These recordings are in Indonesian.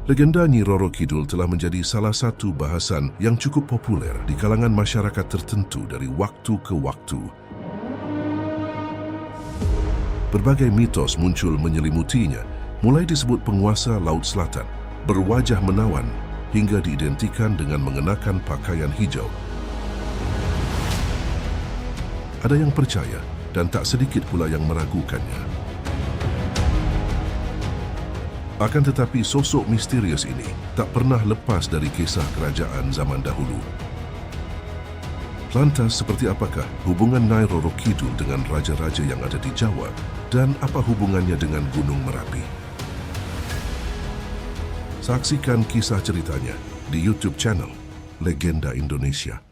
Legenda Nyi Roro Kidul telah menjadi salah satu bahasan yang cukup populer di kalangan masyarakat tertentu dari waktu ke waktu. Berbagai mitos muncul menyelimutinya, mulai disebut penguasa Laut Selatan, berwajah menawan, hingga diidentikan dengan mengenakan pakaian hijau. Ada yang percaya dan tak sedikit pula yang meragukannya. Akan tetapi sosok misterius ini tak pernah lepas dari kisah kerajaan zaman dahulu. Lantas, seperti apakah hubungan Nyai Roro Kidul dengan raja-raja yang ada di Jawa dan apa hubungannya dengan Gunung Merapi? Saksikan kisah ceritanya di YouTube channel Legenda Indonesia.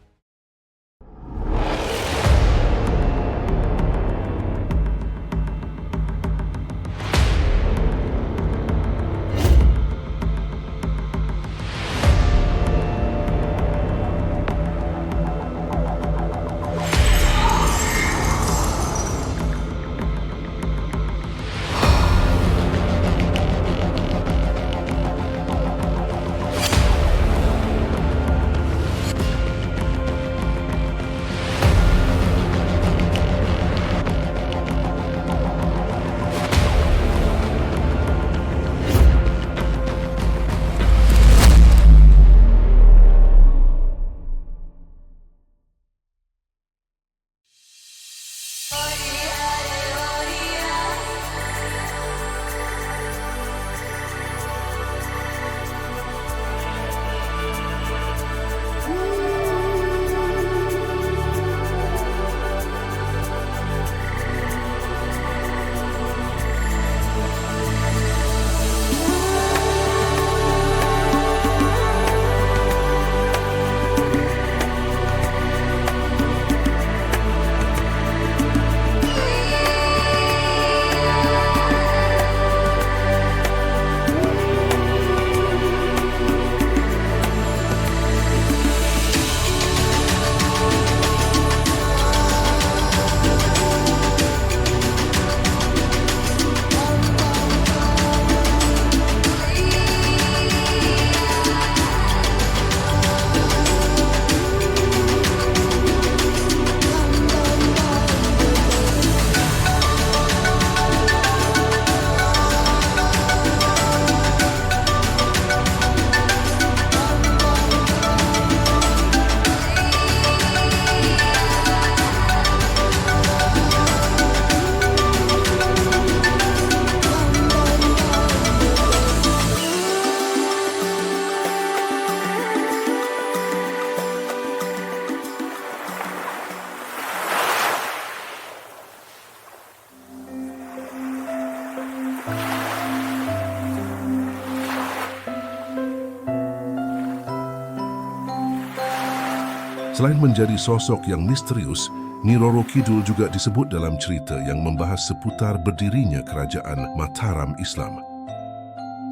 Selain menjadi sosok yang misterius, Nyi Roro Kidul juga disebut dalam cerita yang membahas seputar berdirinya kerajaan Mataram Islam.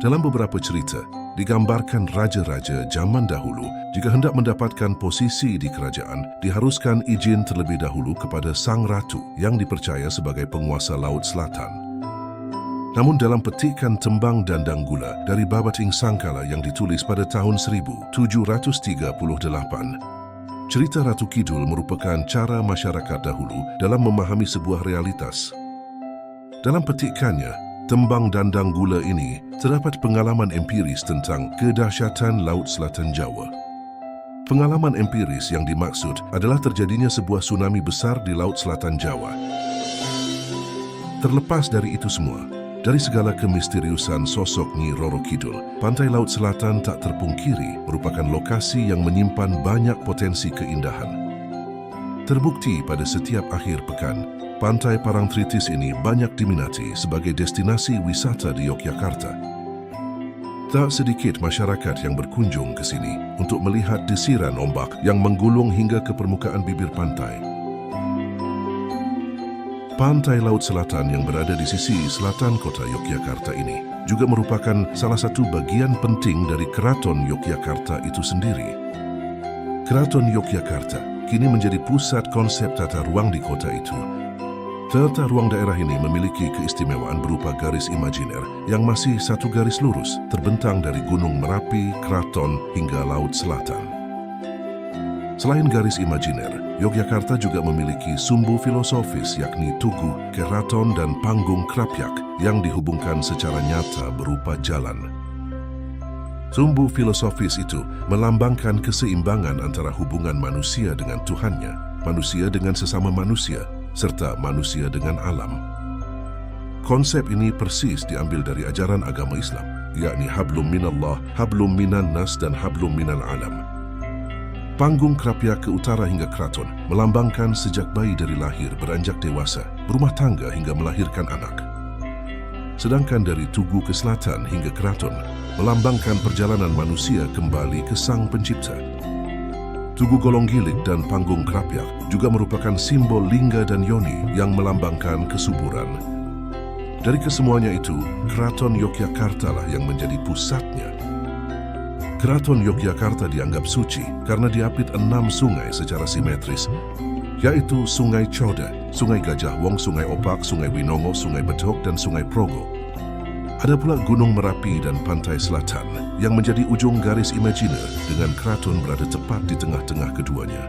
Dalam beberapa cerita, digambarkan raja-raja zaman dahulu jika hendak mendapatkan posisi di kerajaan, diharuskan izin terlebih dahulu kepada Sang Ratu yang dipercaya sebagai penguasa Laut Selatan. Namun dalam petikan Tembang Dandang Gula dari Babat Ing Sangkala yang ditulis pada tahun 1738, cerita Ratu Kidul merupakan cara masyarakat dahulu dalam memahami sebuah realitas. Dalam petikannya, Tembang Dandang Gula ini terdapat pengalaman empiris tentang kedahsyatan Laut Selatan Jawa. Pengalaman empiris yang dimaksud adalah terjadinya sebuah tsunami besar di Laut Selatan Jawa. Terlepas dari itu semua, dari segala kemisteriusan sosok Nyi Roro Kidul, pantai Laut Selatan tak terpungkiri merupakan lokasi yang menyimpan banyak potensi keindahan. Terbukti pada setiap akhir pekan, pantai Parangtritis ini banyak diminati sebagai destinasi wisata di Yogyakarta. Tak sedikit masyarakat yang berkunjung ke sini untuk melihat desiran ombak yang menggulung hingga ke permukaan bibir pantai. Pantai Laut Selatan yang berada di sisi selatan kota Yogyakarta ini juga merupakan salah satu bagian penting dari Keraton Yogyakarta itu sendiri. Keraton Yogyakarta kini menjadi pusat konsep tata ruang di kota itu. Tata ruang daerah ini memiliki keistimewaan berupa garis imajiner yang masih satu garis lurus terbentang dari Gunung Merapi, Keraton hingga Laut Selatan. Selain garis imajiner, Yogyakarta juga memiliki sumbu filosofis yakni Tugu, Keraton dan Panggung Krapyak yang dihubungkan secara nyata berupa jalan. Sumbu filosofis itu melambangkan keseimbangan antara hubungan manusia dengan Tuhannya, manusia dengan sesama manusia, serta manusia dengan alam. Konsep ini persis diambil dari ajaran agama Islam, yakni hablum minallah, hablum minan nas, dan hablum minal alam. Panggung Krapyak ke utara hingga Keraton melambangkan sejak bayi dari lahir beranjak dewasa, berumah tangga hingga melahirkan anak. Sedangkan dari Tugu ke selatan hingga Keraton melambangkan perjalanan manusia kembali ke Sang Pencipta. Tugu Golonggilik dan Panggung Krapyak juga merupakan simbol lingga dan yoni yang melambangkan kesuburan. Dari kesemuanya itu, Keraton Yogyakarta lah yang menjadi pusatnya. Keraton Yogyakarta dianggap suci karena diapit 6 sungai secara simetris, yaitu Sungai Coda, Sungai Gajah Wong, Sungai Opak, Sungai Winongo, Sungai Betok, dan Sungai Progo. Ada pula Gunung Merapi dan Pantai Selatan yang menjadi ujung garis imajiner dengan keraton berada tepat di tengah-tengah keduanya.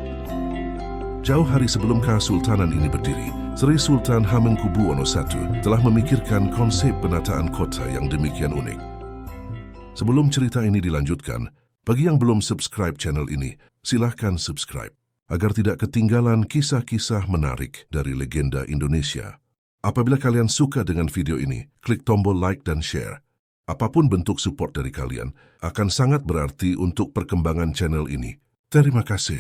Jauh hari sebelum Kesultanan ini berdiri, Sri Sultan Hamengkubuwono I telah memikirkan konsep penataan kota yang demikian unik. Sebelum cerita ini dilanjutkan, bagi yang belum subscribe channel ini, silahkan subscribe agar tidak ketinggalan kisah-kisah menarik dari legenda Indonesia. Apabila kalian suka dengan video ini, klik tombol like dan share. Apapun bentuk support dari kalian akan sangat berarti untuk perkembangan channel ini. Terima kasih.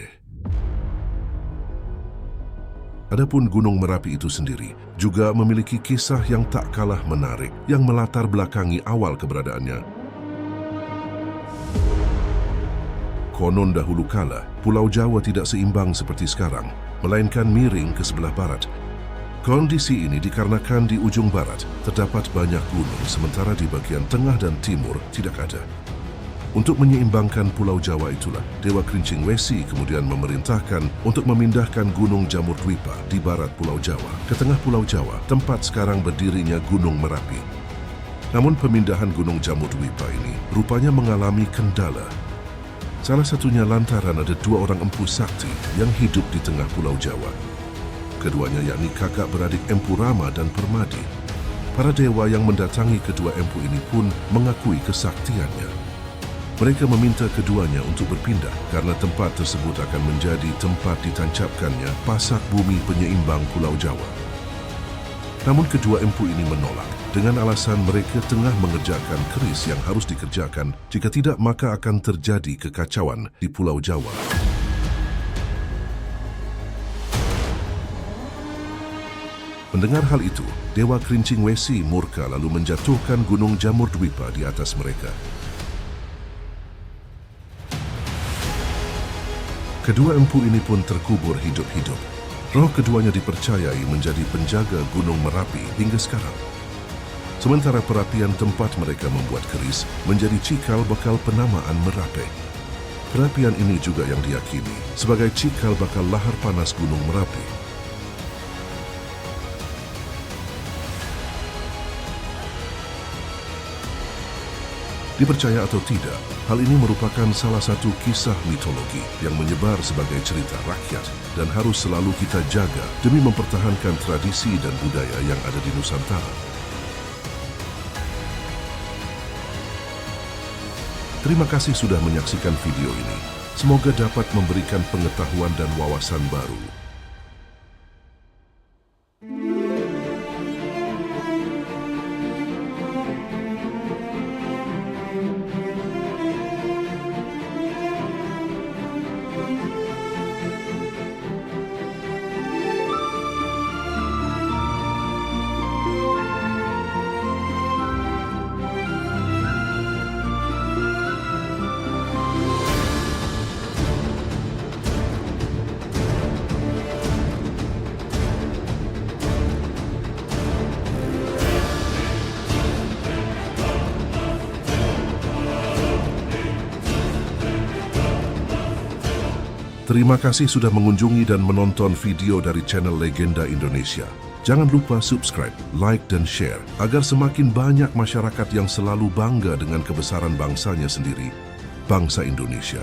Adapun Gunung Merapi itu sendiri juga memiliki kisah yang tak kalah menarik yang melatar belakangi awal keberadaannya. Konon dahulu kala, Pulau Jawa tidak seimbang seperti sekarang, melainkan miring ke sebelah barat. Kondisi ini dikarenakan di ujung barat terdapat banyak gunung, sementara di bagian tengah dan timur tidak ada. Untuk menyeimbangkan Pulau Jawa itulah, Dewa Krincing Wesi kemudian memerintahkan untuk memindahkan Gunung Jamurdwipa di barat Pulau Jawa ke tengah Pulau Jawa, tempat sekarang berdirinya Gunung Merapi. Namun pemindahan Gunung Jamurdwipa ini rupanya mengalami kendala. Salah satunya lantaran ada 2 orang empu sakti yang hidup di tengah Pulau Jawa. Keduanya yakni kakak beradik Empu Rama dan Permadi. Para dewa yang mendatangi kedua empu ini pun mengakui kesaktiannya. Mereka meminta keduanya untuk berpindah karena tempat tersebut akan menjadi tempat ditancapkannya pasak bumi penyeimbang Pulau Jawa. Namun kedua empu ini menolak dengan alasan mereka tengah mengerjakan keris yang harus dikerjakan, jika tidak maka akan terjadi kekacauan di Pulau Jawa. Mendengar hal itu, Dewa Krincing Wesi murka lalu menjatuhkan Gunung Jamurdwipa di atas mereka. Kedua empu ini pun terkubur hidup-hidup. Roh keduanya dipercayai menjadi penjaga Gunung Merapi hingga sekarang. Sementara perapian tempat mereka membuat keris menjadi cikal bakal penamaan Merapi. Perapian ini juga yang diyakini sebagai cikal bakal lahar panas Gunung Merapi. Dipercaya atau tidak, hal ini merupakan salah satu kisah mitologi yang menyebar sebagai cerita rakyat dan harus selalu kita jaga demi mempertahankan tradisi dan budaya yang ada di Nusantara. Terima kasih sudah menyaksikan video ini. Semoga dapat memberikan pengetahuan dan wawasan baru. Terima kasih sudah mengunjungi dan menonton video dari channel Legenda Indonesia. Jangan lupa subscribe, like dan share agar semakin banyak masyarakat yang selalu bangga dengan kebesaran bangsanya sendiri, bangsa Indonesia.